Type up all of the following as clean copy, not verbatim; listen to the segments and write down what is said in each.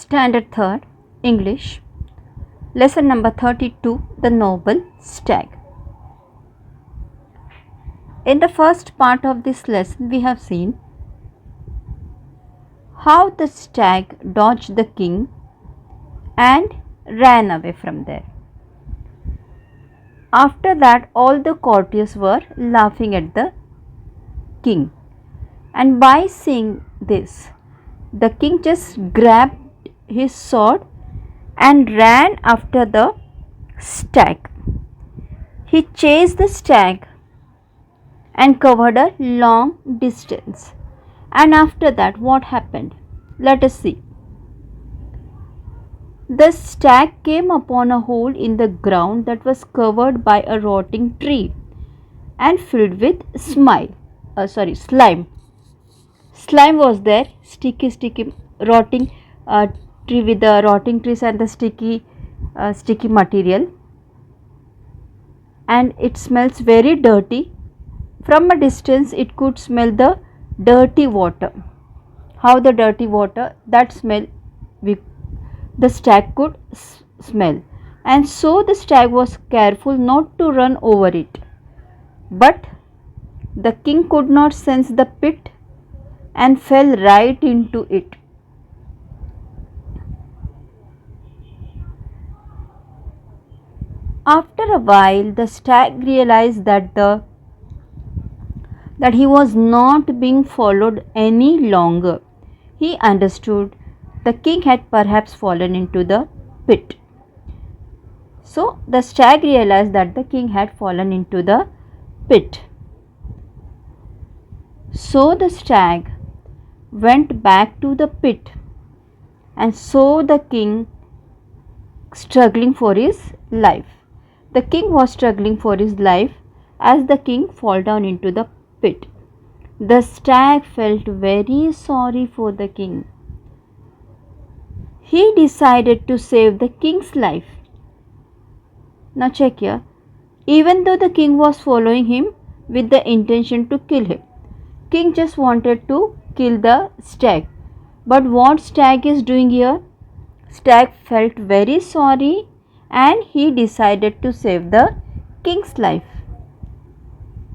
Standard 3rd, English, Lesson number 32, The Noble Stag. In the first part of this lesson, we have seen how the stag dodged the king and ran away from there. After that, all the courtiers were laughing at the king, and by seeing this, the king just grabbed his sword and ran after the stag. He chased the stag and covered a long distance. And after that, what happened? Let us see. The stag came upon a hole in the ground that was covered by a rotting tree and filled with slime. Slime was there, sticky, rotting tree with the rotting trees and the sticky material, and it smells very dirty. From a distance, it could smell the dirty water. How the dirty water? That smell the stag could smell, and so the stag was careful not to run over it. But the king could not sense the pit and fell right into it. After a while, the stag realized that he was not being followed any longer. He understood the king had perhaps fallen into the pit. So the stag realized that the king had fallen into the pit. So the stag went back to the pit and saw the king struggling for his life. The king was struggling for his life as the king fell down into the pit. The stag felt very sorry for the king. He decided to save the king's life. Now check here. Even though the king was following him with the intention to kill him, king just wanted to kill the stag. But what stag is doing here? Stag felt very sorry and he decided to save the king's life.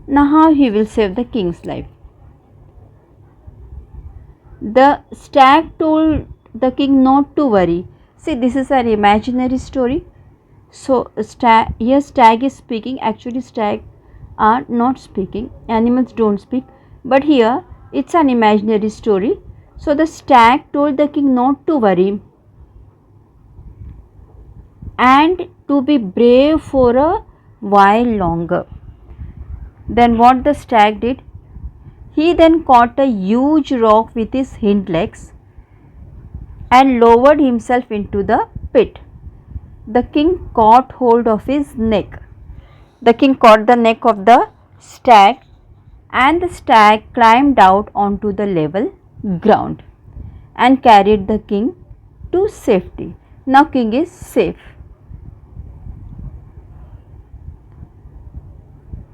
Now how he will save the king's life? The stag told the king not to worry. See, this is an imaginary story. So here stag is speaking. Actually stag are not speaking. Animals don't speak. But here it's an imaginary story. So the stag told the king not to worry and to be brave for a while longer. Then what the stag did? He then caught a huge rock with his hind legs and lowered himself into the pit. The king caught hold of his neck. The king caught the neck of the stag and the stag climbed out onto the level ground and carried the king to safety. Now king is safe.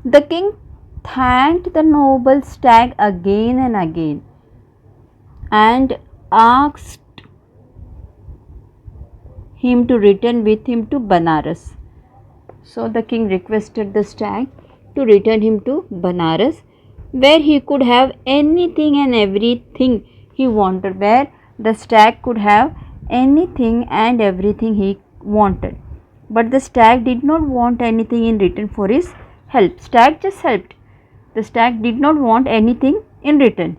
The king thanked the noble stag again and again and asked him to return with him to Banaras. So the king requested the stag to return him to Banaras, where he could have anything and everything he wanted, where the stag could have anything and everything he wanted. But the stag did not want anything in return for his help. Stag just helped. The stag did not want anything in return.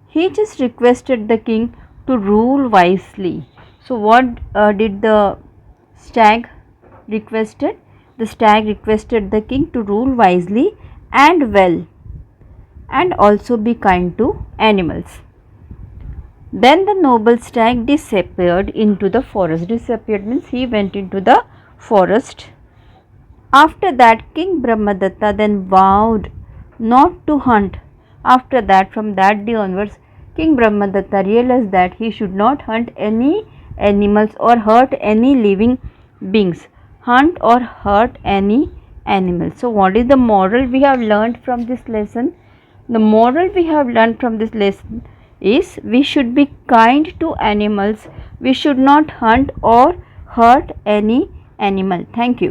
He just requested the king to rule wisely. So what did the stag requested? The stag requested the king to rule wisely and well and also be kind to animals. Then the noble stag disappeared into the forest. Disappeared means he went into the forest. After that, King Brahmadatta then vowed not to hunt. After that, from that day onwards, King Brahmadatta realized that he should not hunt any animals or hurt any living beings. Hunt or hurt any animals. So what is the moral we have learned from this lesson? The moral we have learned from this lesson is we should be kind to animals, We should not hunt or hurt any animal. Thank you.